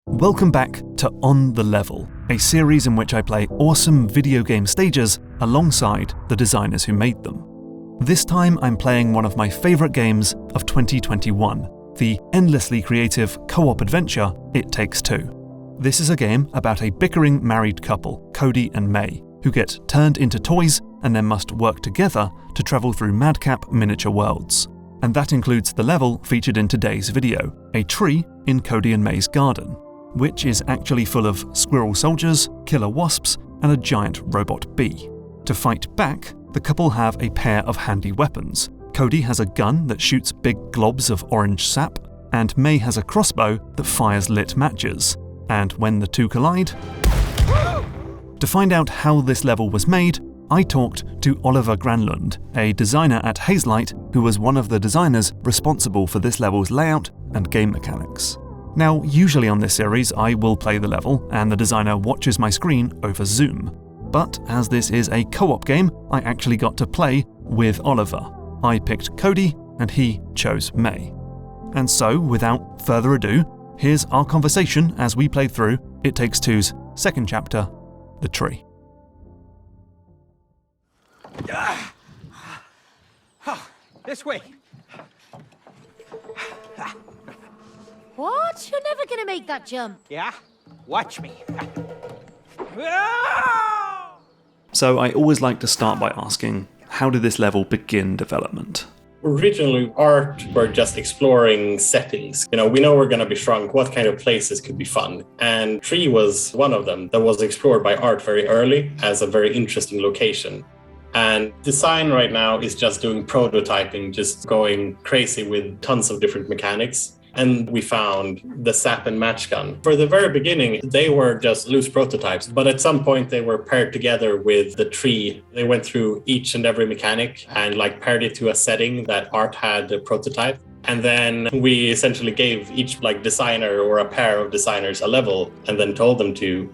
Welcome back to On the Level, a series in which I play awesome video game stages alongside the designers who made them. This time I'm playing one of my favourite games of 2021, the endlessly creative co-op adventure It Takes Two. This is a game about a bickering married couple, Cody and May, who get turned into toys and then must work together to travel through madcap miniature worlds. And that includes the level featured in today's video, a tree in Cody and May's garden, which is actually full of squirrel soldiers, killer wasps, and a giant robot bee. To fight back, the couple have a pair of handy weapons. Cody has a gun that shoots big globs of orange sap, and May has a crossbow that fires lit matches. And when the two collide... To find out how this level was made, I talked to Oliver Granlund, a designer at Hazelight who was one of the designers responsible for this level's layout and game mechanics. Now, usually on this series I will play the level and the designer watches my screen over Zoom. But as this is a co-op game, I actually got to play with Oliver. I picked Cody and he chose May. And so, without further ado, here's our conversation as we play through It Takes Two's second chapter, The Tree. This way. What? You're never gonna make that jump. Yeah? Watch me. So I always like to start by asking, how did this level begin development? Originally, art were just exploring settings. We know we're going to be shrunk. What kind of places could be fun? And Tree was one of them that was explored by art very early as a very interesting location. And design right now is just doing prototyping, just going crazy with tons of different mechanics. And we found the sap and match gun. For the very beginning, they were just loose prototypes, but at some point they were paired together with the tree. They went through each and every mechanic and paired it to a setting that art had a prototype. And then we essentially gave each designer or a pair of designers a level and then told them to,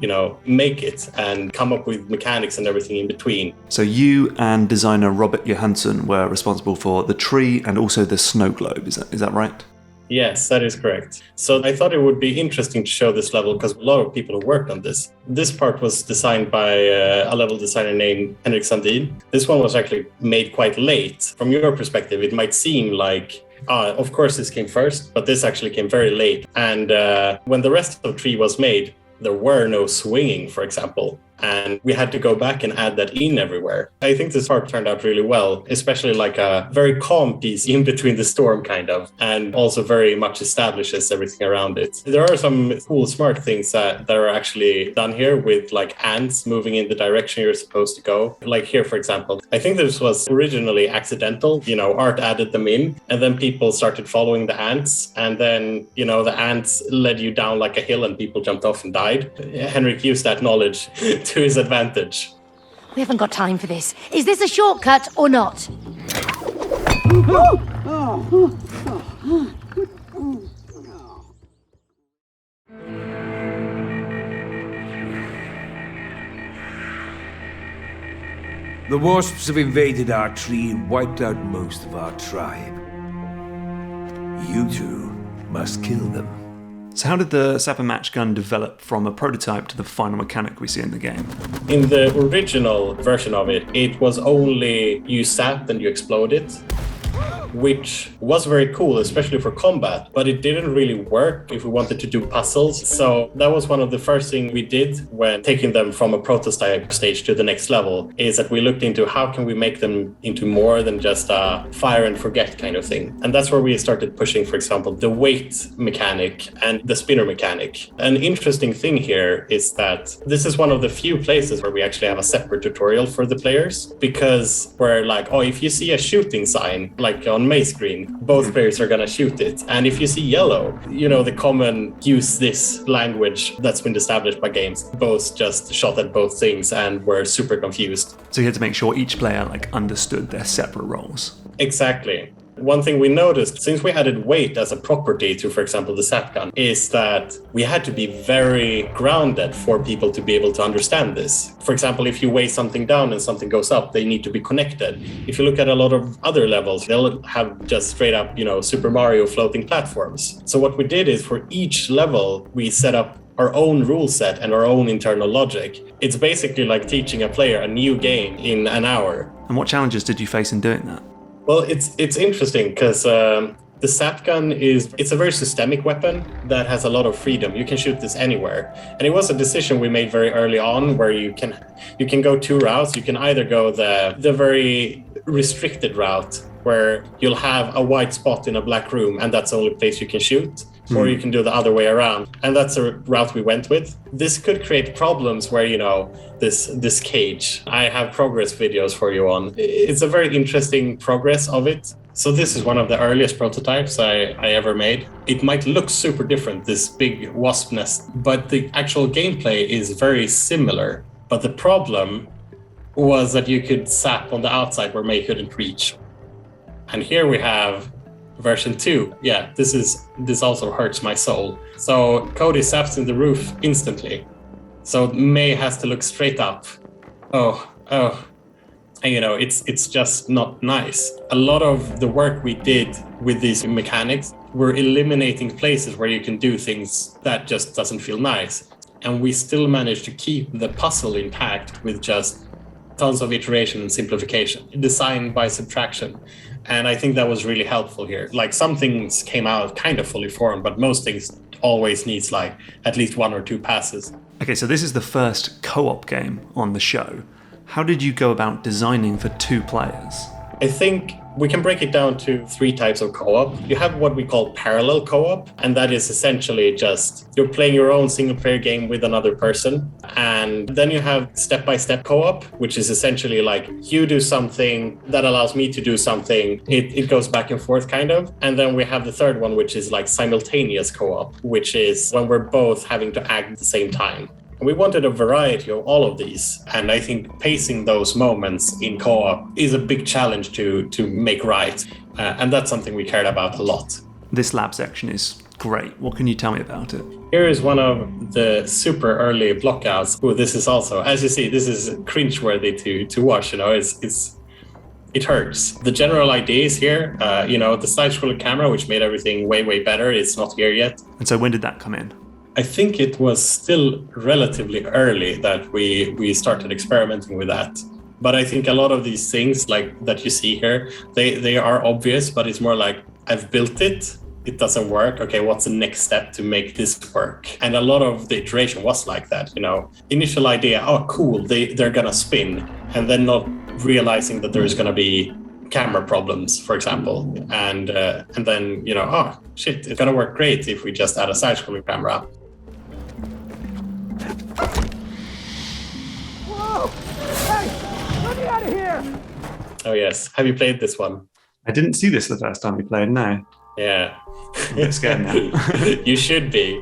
make it and come up with mechanics and everything in between. So you and designer Robert Johansson were responsible for the tree and also the snow globe, is that right? Yes, that is correct. So I thought it would be interesting to show this level because a lot of people have worked on this. This part was designed by a level designer named Henrik Sandin. This one was actually made quite late. From your perspective, it might seem like, of course this came first, but this actually came very late. And when the rest of Tree was made, there were no swinging, for example. And we had to go back and add that in everywhere. I think this part turned out really well, especially a very calm piece in between the storm, kind of, and also very much establishes everything around it. There are some cool, smart things that are actually done here with ants moving in the direction you're supposed to go. Like here, for example, I think this was originally accidental. Art added them in, and then people started following the ants, and then, the ants led you down a hill and people jumped off and died. Henrik used that knowledge to his advantage. We haven't got time for this. Is this a shortcut or not? The Wasps have invaded our tree and wiped out most of our tribe. You two must kill them. So how did the sap and match gun develop from a prototype to the final mechanic we see in the game? In the original version of it, it was only you sap and you explode it, which was very cool, especially for combat, but it didn't really work if we wanted to do puzzles. So that was one of the first things we did when taking them from a prototype stage to the next level, is that we looked into how can we make them into more than just a fire and forget kind of thing. And that's where we started pushing, for example, the weight mechanic and the spinner mechanic. An interesting thing here is that this is one of the few places where we actually have a separate tutorial for the players, because we're if you see a shooting sign, on May's screen, both players are gonna shoot it. And if you see yellow, the common use this language that's been established by games, both just shot at both things and were super confused. So you had to make sure each player understood their separate roles. Exactly. One thing we noticed, since we added weight as a property to, for example, the sat gun, is that we had to be very grounded for people to be able to understand this. For example, if you weigh something down and something goes up, they need to be connected. If you look at a lot of other levels, they'll have just straight up, Super Mario floating platforms. So what we did is for each level, we set up our own rule set and our own internal logic. It's basically like teaching a player a new game in an hour. And what challenges did you face in doing that? Well, it's interesting because the sat gun it's a very systemic weapon that has a lot of freedom. You can shoot this anywhere. And it was a decision we made very early on where you can go two routes. You can either go the very restricted route where you'll have a white spot in a black room and that's the only place you can shoot. Or you can do the other way around. And that's a route we went with. This could create problems where, this cage, I have progress videos for you on. It's a very interesting progress of it. So this is one of the earliest prototypes I ever made. It might look super different, this big wasp nest, but the actual gameplay is very similar. But the problem was that you could zap on the outside where May couldn't reach. And here we have version 2. Yeah, this also hurts my soul. So Cody zaps in the roof instantly. So May has to look straight up. Oh. And it's just not nice. A lot of the work we did with these mechanics were eliminating places where you can do things that just doesn't feel nice. And we still managed to keep the puzzle intact with just tons of iteration and simplification, design by subtraction. And I think that was really helpful here. Like some things came out kind of fully formed, but most things always needs like at least 1 or 2 passes. Okay, so this is the first co-op game on the show. How did you go about designing for 2 players? I think we can break it down to 3 types of co-op. You have what we call parallel co-op, and that is essentially just you're playing your own single-player game with another person. And then you have step-by-step co-op, which is essentially like you do something that allows me to do something. It goes back and forth kind of. And then we have the third one, which is like simultaneous co-op, which is when we're both having to act at the same time. We wanted a variety of all of these, and I think pacing those moments in co-op is a big challenge to make right, and that's something we cared about a lot. This lab section is great. What can you tell me about it? Here is one of the super early blockouts. Oh, this is also, as you see, this is cringeworthy to watch. It hurts. The general idea is here. The side-scroller camera, which made everything way, way better, it's not here yet. And so when did that come in? I think it was still relatively early that we started experimenting with that. But I think a lot of these things like that you see here, they are obvious, but it's more like I've built it. It doesn't work. Okay, what's the next step to make this work? And a lot of the iteration was like that, Initial idea, oh, cool, they're gonna spin. And then not realizing that there's gonna be camera problems, for example. And then, oh, shit, it's gonna work great if we just add a side-scrolling camera. Whoa! Hey! Let me out of here! Oh, yes. Have you played this one? I didn't see this the first time we played, no. Yeah. I'm a bit scared now. You should be.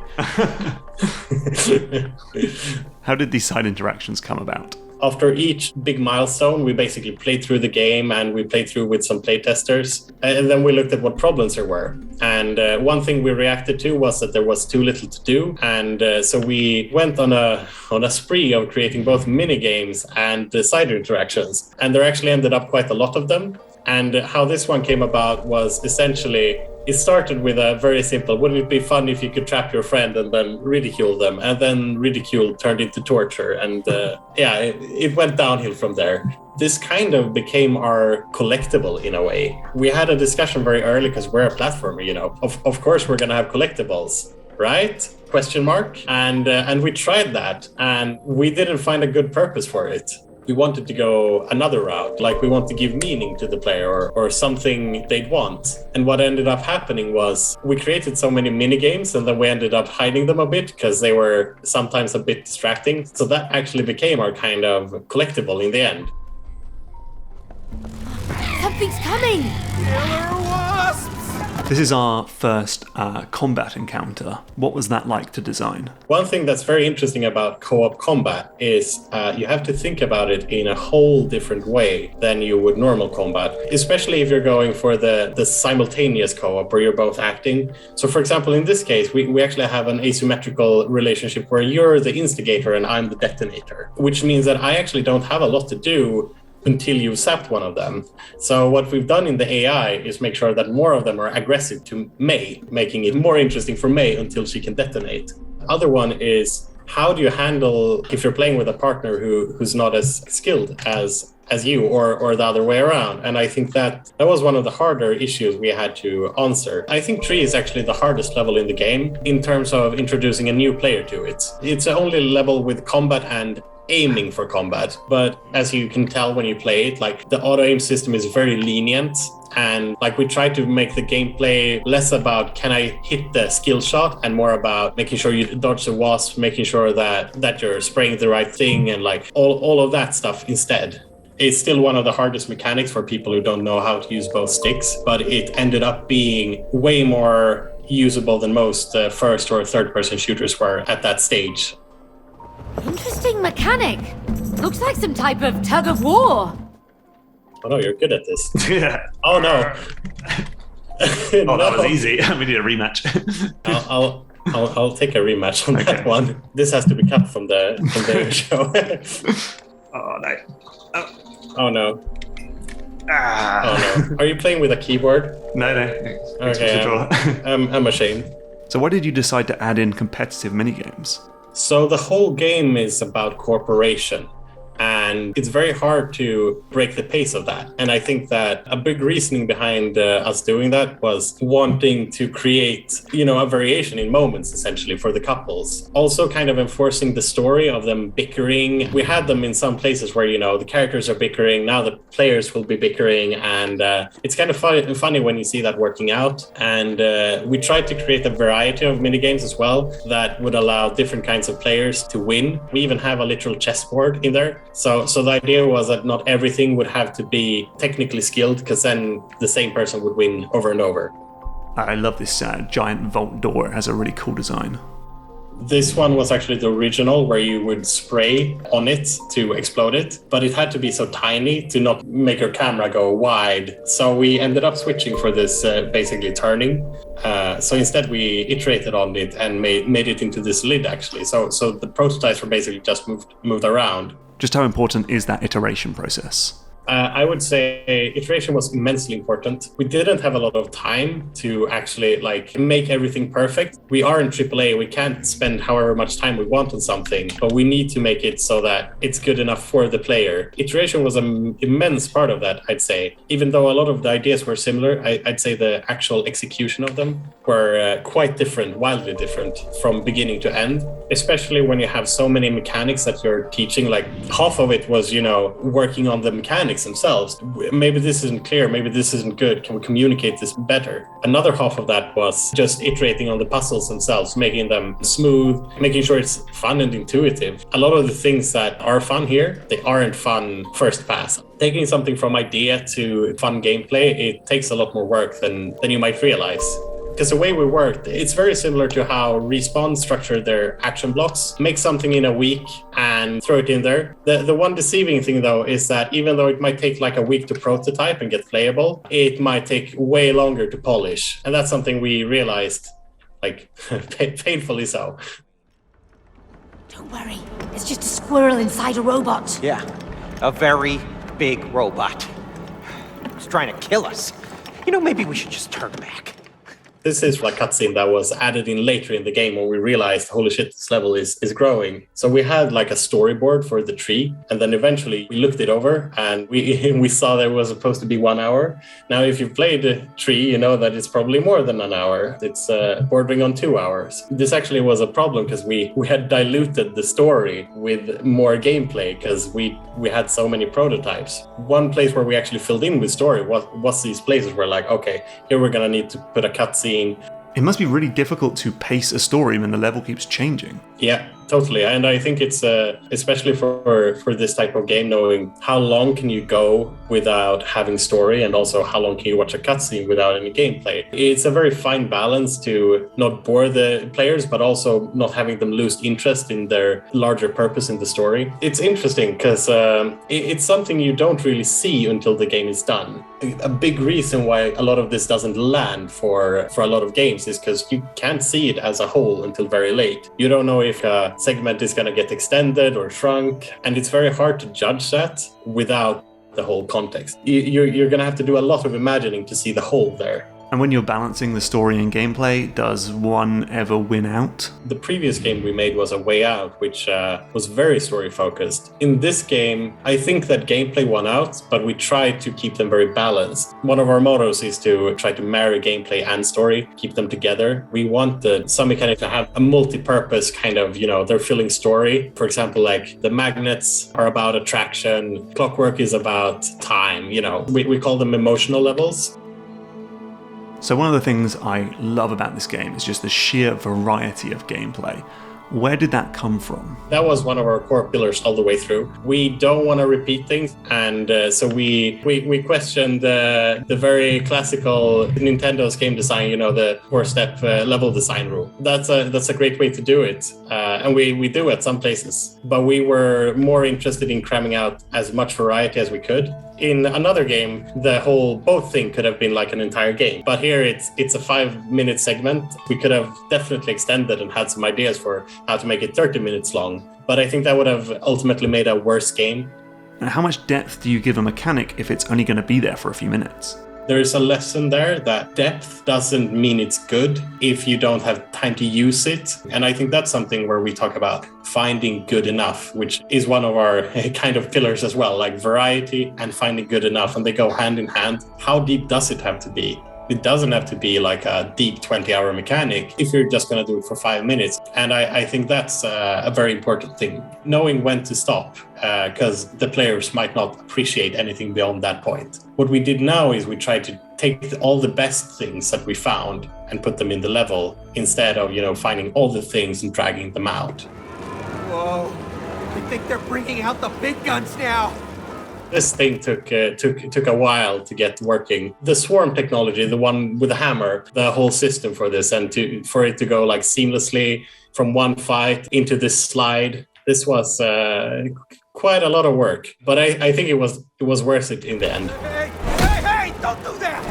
How did these side interactions come about? After each big milestone, we basically played through the game and we played through with some playtesters. And then we looked at what problems there were. And one thing we reacted to was that there was too little to do. And so we went on a spree of creating both mini games and side interactions. And there actually ended up quite a lot of them. And how this one came about was essentially, it started with a very simple, wouldn't it be fun if you could trap your friend and then ridicule them? And then ridicule turned into torture. And it went downhill from there. This kind of became our collectible in a way. We had a discussion very early because we're a platformer, Of course, we're going to have collectibles, right? Question mark. And we tried that and we didn't find a good purpose for it. We wanted to go another route, like we want to give meaning to the player or something they'd want. And what ended up happening was we created so many mini games and then we ended up hiding them a bit because they were sometimes a bit distracting. So that actually became our kind of collectible in the end. Something's coming! Killer wasps! This is our first combat encounter. What was that like to design? One thing that's very interesting about co-op combat is you have to think about it in a whole different way than you would normal combat, especially if you're going for the simultaneous co-op where you're both acting. So for example, in this case, we actually have an asymmetrical relationship where you're the instigator and I'm the detonator, which means that I actually don't have a lot to do until you've zapped one of them. So what we've done in the AI is make sure that more of them are aggressive to May, making it more interesting for May until she can detonate. Other one is, how do you handle if you're playing with a partner who's not as skilled as you or the other way around? And I think that was one of the harder issues we had to answer. I think 3 is actually the hardest level in the game in terms of introducing a new player to it. It's the only level with combat and aiming for combat, but as you can tell when you play it, like the auto aim system is very lenient, and like we try to make the gameplay less about can I hit the skill shot and more about making sure you dodge the wasp, making sure that you're spraying the right thing, and like all of that stuff instead. It's still one of the hardest mechanics for people who don't know how to use both sticks, but it ended up being way more usable than most first or third person shooters were at that stage. Interesting mechanic. Looks like some type of tug of war. Oh no, you're good at this. Yeah. Oh no. Oh, that was easy. We need a rematch. I'll take a rematch on that one. This has to be cut from the show. Oh no. Oh no. Oh no. Are you playing with a keyboard? No. Okay. I'm ashamed. So why did you decide to add in competitive minigames? So the whole game is about cooperation, and it's very hard to break the pace of that. And I think that a big reasoning behind us doing that was wanting to create, a variation in moments, essentially, for the couples. Also kind of enforcing the story of them bickering. We had them in some places where, the characters are bickering, now the players will be bickering, and it's kind of funny when you see that working out. And we tried to create a variety of minigames as well that would allow different kinds of players to win. We even have a literal chessboard in there. So the idea was that not everything would have to be technically skilled, because then the same person would win over and over. I love this giant vault door. It has a really cool design. This one was actually the original, where you would spray on it to explode it, but it had to be so tiny to not make your camera go wide. So we ended up switching for this basically turning. So instead we iterated on it and made it into this lid, actually. So the prototypes were basically just moved around. Just how important is that iteration process? I would say iteration was immensely important. We didn't have a lot of time to actually make everything perfect. We are in AAA. We can't spend however much time we want on something, but we need to make it so that it's good enough for the player. Iteration was an immense part of that, I'd say. Even though a lot of the ideas were similar, I'd say the actual execution of them were quite different, wildly different from beginning to end, especially when you have so many mechanics that you're teaching. Like half of it was, working on the mechanics themselves. Maybe this isn't clear, maybe this isn't good, can we communicate this better? Another half of that was just iterating on the puzzles themselves, making them smooth, making sure it's fun and intuitive. A lot of the things that are fun here, they aren't fun first pass. Taking something from idea to fun gameplay, it takes a lot more work than you might realize. Because the way we worked, it's very similar to how Respawn structured their action blocks. Make something in a week and throw it in there. The one deceiving thing, though, is that even though it might take like a week to prototype and get playable, it might take way longer to polish. And that's something we realized, painfully so. Don't worry, it's just a squirrel inside a robot. Yeah, a very big robot. It's trying to kill us. Maybe we should just turn back. This is a cutscene that was added in later in the game when we realized, holy shit, this level is growing. So we had a storyboard for the tree, and then eventually we looked it over and we saw there was supposed to be 1 hour. Now, if you've played the tree, you know that it's probably more than an hour. It's bordering on 2 hours. This actually was a problem because we had diluted the story with more gameplay because we had so many prototypes. One place where we actually filled in with story was these places where okay, here we're gonna need to put a cutscene. It must be really difficult to pace a story when the level keeps changing. Yeah, Totally, and I think it's especially for this type of game, knowing how long can you go without having story, and also how long can you watch a cutscene without any gameplay. It's a very fine balance to not bore the players, but also not having them lose interest in their larger purpose in the story. It's interesting because it's something you don't really see until the game is done. A big reason why a lot of this doesn't land for a lot of games is because you can't see it as a whole until very late. You don't know if a segment is going to get extended or shrunk, and it's very hard to judge that without the whole context. You're going to have to do a lot of imagining to see the whole there. And when you're balancing the story and gameplay, does one ever win out? The previous game we made was A Way Out, which was very story focused. In this game, I think that gameplay won out, but we tried to keep them very balanced. One of our mottos is to try to marry gameplay and story, keep them together. We want some mechanics to have a multi-purpose kind of, they're filling story. For example, like the magnets are about attraction, clockwork is about time, we call them emotional levels. So one of the things I love about this game is just the sheer variety of gameplay. Where did that come from? That was one of our core pillars all the way through. We don't want to repeat things, and so we questioned the very classical Nintendo's game design, the 4-step level design rule. That's a great way to do it, and we do at some places. But we were more interested in cramming out as much variety as we could. In another game, the whole boat thing could have been like an entire game. But here it's a 5-minute segment. We could have definitely extended and had some ideas for how to make it 30 minutes long. But I think that would have ultimately made a worse game. And how much depth do you give a mechanic if it's only going to be there for a few minutes? There is a lesson there that depth doesn't mean it's good if you don't have time to use it. And I think that's something where we talk about finding good enough, which is one of our kind of pillars as well, like variety and finding good enough. And they go hand in hand. How deep does it have to be? It doesn't have to be like a deep 20-hour mechanic if you're just going to do it for 5 minutes. And I think that's a very important thing. Knowing when to stop, because the players might not appreciate anything beyond that point. What we did now is we tried to take all the best things that we found and put them in the level instead of, finding all the things and dragging them out. Whoa, I think they're bringing out the big guns now. This thing took a while to get working. The swarm technology, the one with the hammer, the whole system for this, and for it to go like seamlessly from one fight into this slide, this was quite a lot of work. But I think it was worth it in the end. Hey! Don't do that!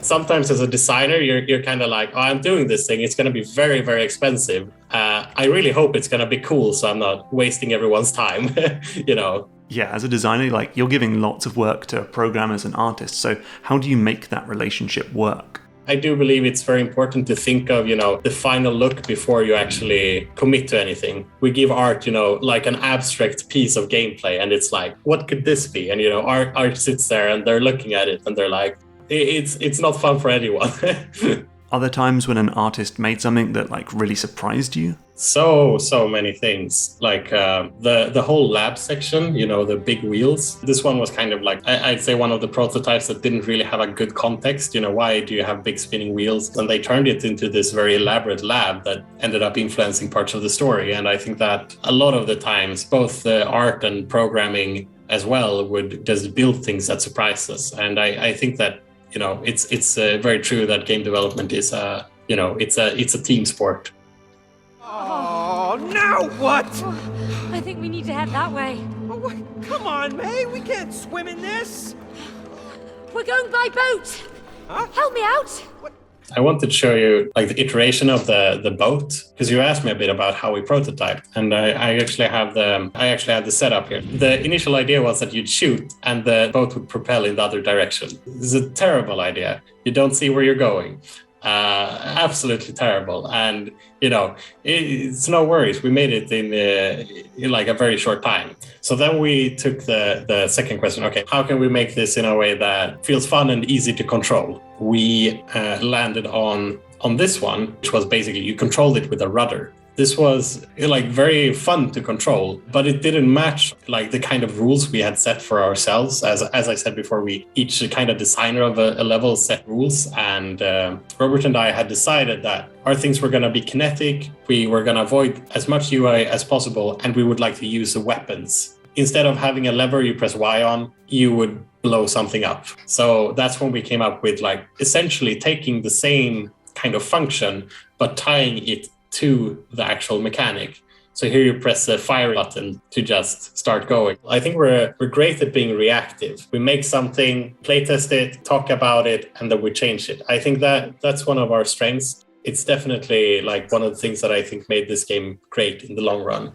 Sometimes as a designer, you're kind of like, I'm doing this thing. It's going to be very, very expensive. I really hope it's going to be cool, so I'm not wasting everyone's time, Yeah, as a designer, you're giving lots of work to programmers and artists. So how do you make that relationship work? I do believe it's very important to think of, the final look before you actually commit to anything. We give art, like an abstract piece of gameplay, and it's like, what could this be? And, art sits there and they're looking at it and they're like, it's not fun for anyone. Are there times when an artist made something that really surprised you? So many things, like the whole lab section, the big wheels. This one was kind of like, I'd say one of the prototypes that didn't really have a good context. Why do you have big spinning wheels? And they turned it into this very elaborate lab that ended up influencing parts of the story. And I think that a lot of the times, both the art and programming as well would just build things that surprise us. And I think that, it's very true that game development is it's a team sport. Oh, now what? I think we need to head that way. Oh, come on, May. We can't swim in this. We're going by boat. Huh? Help me out. What? I wanted to show you the iteration of the boat, because you asked me a bit about how we prototyped, and I actually have the setup here. The initial idea was that you'd shoot and the boat would propel in the other direction. This is a terrible idea. You don't see where you're going. Absolutely terrible. And it's no worries. We made it in a very short time. So then we took the second question. Okay, how can we make this in a way that feels fun and easy to control? We landed on this one, which was basically you controlled it with a rudder. This was like very fun to control, but it didn't match like the kind of rules we had set for ourselves. As I said before, we each kind of designer of a level set rules, and Robert and I had decided that our things were going to be kinetic. We were going to avoid as much UI as possible, and we would like to use the weapons. Instead of having a lever you press Y on, you would blow something up. So that's when we came up with like essentially taking the same kind of function, but tying it to the actual mechanic. So here you press the fire button to just start going. I think we're great at being reactive. We make something, playtest it, talk about it, and then we change it. I think that's one of our strengths. It's definitely like one of the things that I think made this game great in the long run.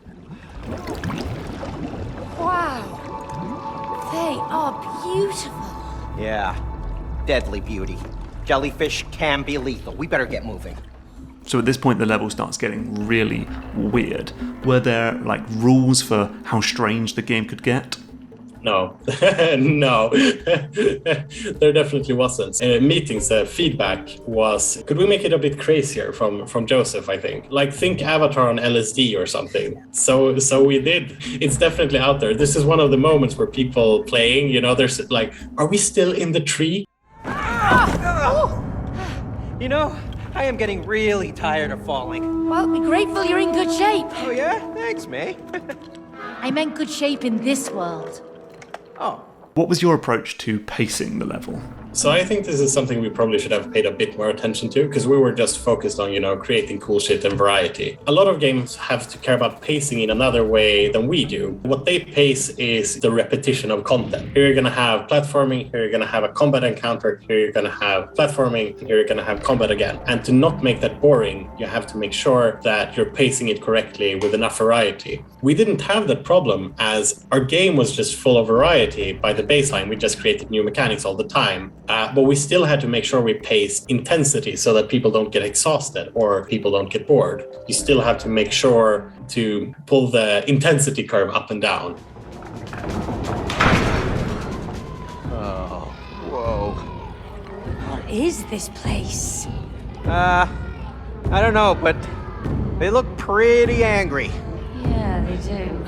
Wow. They are beautiful. Yeah, deadly beauty. Jellyfish can be lethal. We better get moving. So at this point, the level starts getting really weird. Were there like rules for how strange the game could get? No, no, there definitely wasn't. Meetings, feedback was, could we make it a bit crazier from Joseph, I think. Like think Avatar on LSD or something. So we did. It's definitely out there. This is one of the moments where people playing, you know, there's like, are we still in the tree? You know, I am getting really tired of falling. Well, be grateful you're in good shape. Oh yeah? Thanks, May. I meant good shape in this world. Oh. What was your approach to pacing the level? So I think this is something we probably should have paid a bit more attention to, because we were just focused on, you know, creating cool shit and variety. A lot of games have to care about pacing in another way than we do. What they pace is the repetition of content. Here you're going to have platforming, here you're going to have a combat encounter, here you're going to have platforming, here you're going to have combat again. And to not make that boring, you have to make sure that you're pacing it correctly with enough variety. We didn't have that problem, as our game was just full of variety by the baseline. We just created new mechanics all the time. But we still had to make sure we pace intensity so that people don't get exhausted or people don't get bored. You still have to make sure to pull the intensity curve up and down. Oh, whoa. What is this place? I don't know, but they look pretty angry. Yeah, they do.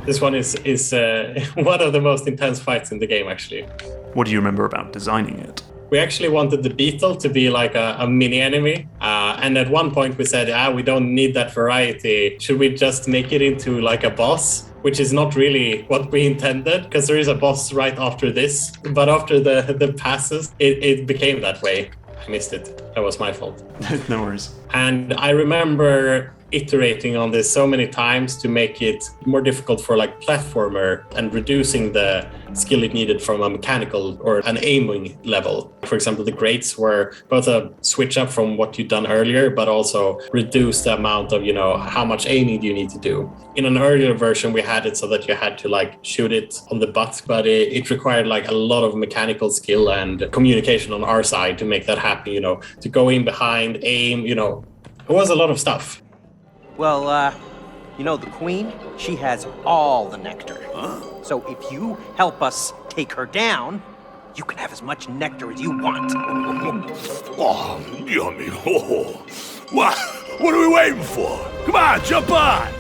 This one is one of the most intense fights in the game, actually. What do you remember about designing it? We actually wanted the beetle to be like a mini enemy. And at one point we said, we don't need that variety. Should we just make it into like a boss? Which is not really what we intended, because there is a boss right after this. But after the passes, it became that way. I missed it. That was my fault. No worries. And I remember iterating on this so many times to make it more difficult for like platformer and reducing the skill it needed from a mechanical or an aiming level. For example, the grates were both a switch up from what you'd done earlier, but also reduce the amount of, you know, how much aiming do you need to do. In an earlier version, we had it so that you had to like shoot it on the butt, but it required like a lot of mechanical skill and communication on our side to make that happen, you know, to go in behind, aim, you know, it was a lot of stuff. Well, you know, the queen, she has all the nectar. Huh? So if you help us take her down, you can have as much nectar as you want. Oh, yummy. Oh. What are we waiting for? Come on, jump on!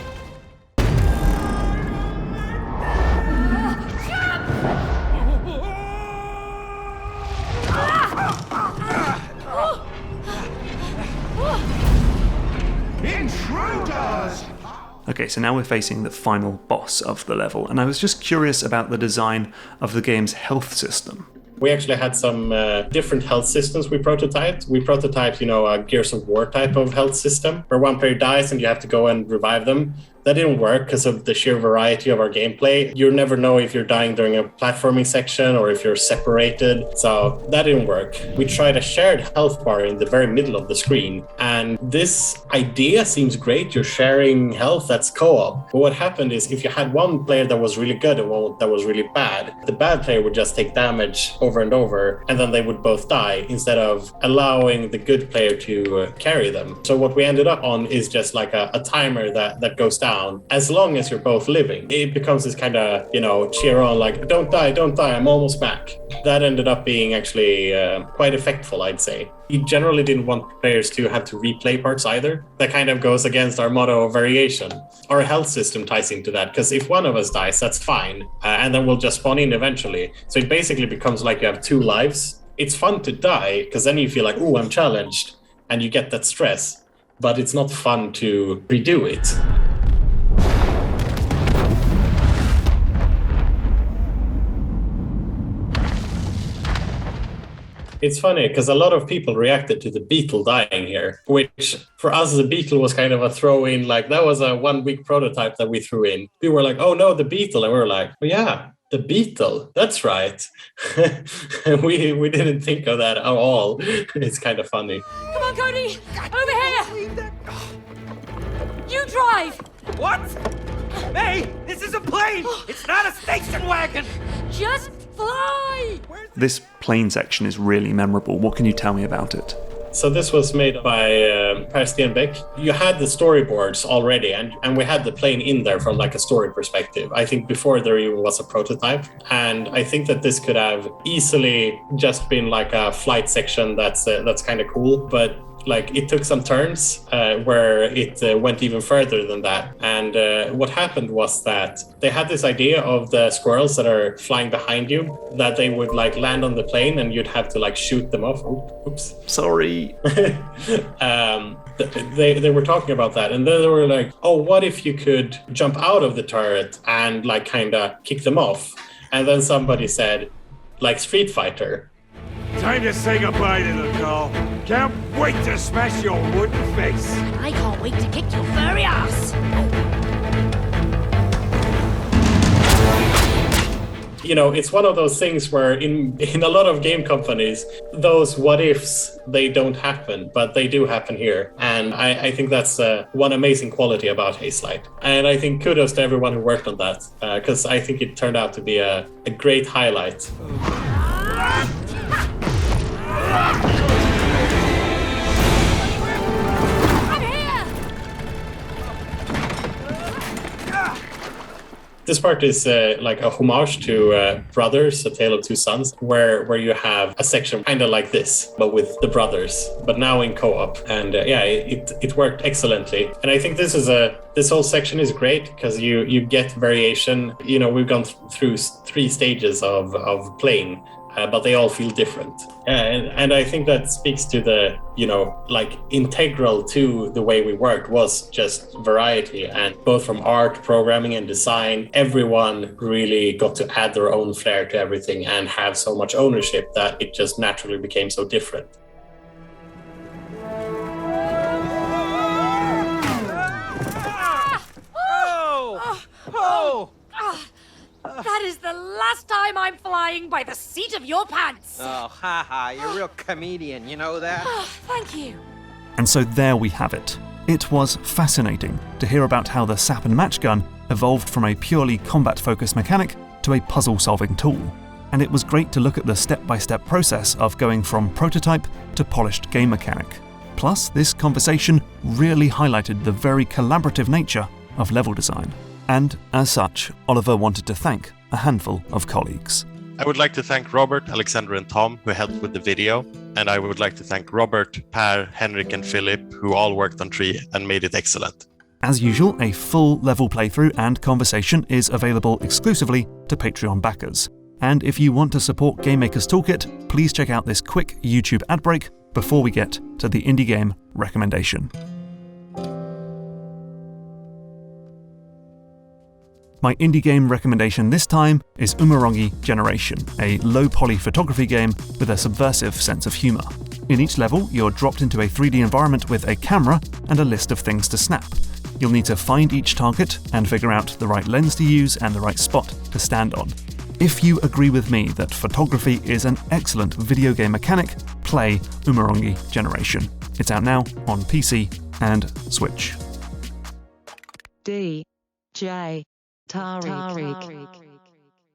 Intruders! Okay, so now we're facing the final boss of the level, and I was just curious about the design of the game's health system. We actually had some different health systems we prototyped. We prototyped, you know, a Gears of War type of health system where one player dies and you have to go and revive them. That didn't work because of the sheer variety of our gameplay. You never know if you're dying during a platforming section or if you're separated. So that didn't work. We tried a shared health bar in the very middle of the screen. And this idea seems great. You're sharing health, that's co-op. But what happened is if you had one player that was really good and one that was really bad, the bad player would just take damage over and over, and then they would both die instead of allowing the good player to carry them. So what we ended up on is just like a timer that goes down. down as long as you're both living. It becomes this kind of, cheer on, like, don't die, I'm almost back. That ended up being actually quite effectful, I'd say. He generally didn't want players to have to replay parts either. That kind of goes against our motto of variation. Our health system ties into that, because if one of us dies, that's fine. And then we'll just spawn in eventually. So it basically becomes like you have 2 lives. It's fun to die, because then you feel like, oh, I'm challenged. And you get that stress. But it's not fun to redo it. It's funny because a lot of people reacted to the beetle dying here, which for us, the beetle was kind of a throw in, like that was a 1 week prototype that we threw in. We were like, oh no, the beetle. And we were like, oh yeah, the beetle. That's right. we didn't think of that at all. It's kind of funny. Come on, Cody! Over here! You drive! What? Hey, this is a plane! It's not a station wagon! Just fly! This plane section is really memorable. What can you tell me about it? So this was made by Per Stenbeck. You had the storyboards already, and we had the plane in there from like a story perspective. I think before there even was a prototype. And I think that this could have easily just been like a flight section that's kind of cool. But like it took some turns where it went even further than that. And what happened was that they had this idea of the squirrels that are flying behind you, that they would like land on the plane and you'd have to like shoot them off. Oops. Sorry. They were talking about that, and then they were like, oh, what if you could jump out of the turret and like kind of kick them off? And then somebody said, like Street Fighter. Time to say goodbye, little girl. Can't wait to smash your wooden face. I can't wait to kick your furry ass! It's one of those things where in a lot of game companies, those what ifs, they don't happen, but they do happen here. And I think that's one amazing quality about Hazelight. And I think kudos to everyone who worked on that, because I think it turned out to be a great highlight. This part is like a homage to Brothers, A Tale of Two Sons, where you have a section kind of like this, but with the brothers, but now in co-op. And it worked excellently. And I think this whole section is great because you get variation. We've gone through 3 stages of playing. But they all feel different. And I think that speaks to the, like integral to the way we worked was just variety. And both from art, programming and design, everyone really got to add their own flair to everything and have so much ownership that it just naturally became so different. That is the last time I'm flying by the seat of your pants! Oh, haha, you're a real comedian, you know that? Thank you. And so there we have it. It was fascinating to hear about how the sap and match gun evolved from a purely combat-focused mechanic to a puzzle-solving tool. And it was great to look at the step-by-step process of going from prototype to polished game mechanic. Plus, this conversation really highlighted the very collaborative nature of level design. And as such, Oliver wanted to thank a handful of colleagues. I would like to thank Robert, Alexander and Tom, who helped with the video. And I would like to thank Robert, Per, Henrik and Philip, who all worked on Tree and made it excellent. As usual, a full level playthrough and conversation is available exclusively to Patreon backers. And if you want to support Game Maker's Toolkit, please check out this quick YouTube ad break before we get to the indie game recommendation. My indie game recommendation this time is Umurangi Generation, a low-poly photography game with a subversive sense of humour. In each level, you're dropped into a 3D environment with a camera and a list of things to snap. You'll need to find each target and figure out the right lens to use and the right spot to stand on. If you agree with me that photography is an excellent video game mechanic, play Umurangi Generation. It's out now on PC and Switch. DJ Tariq.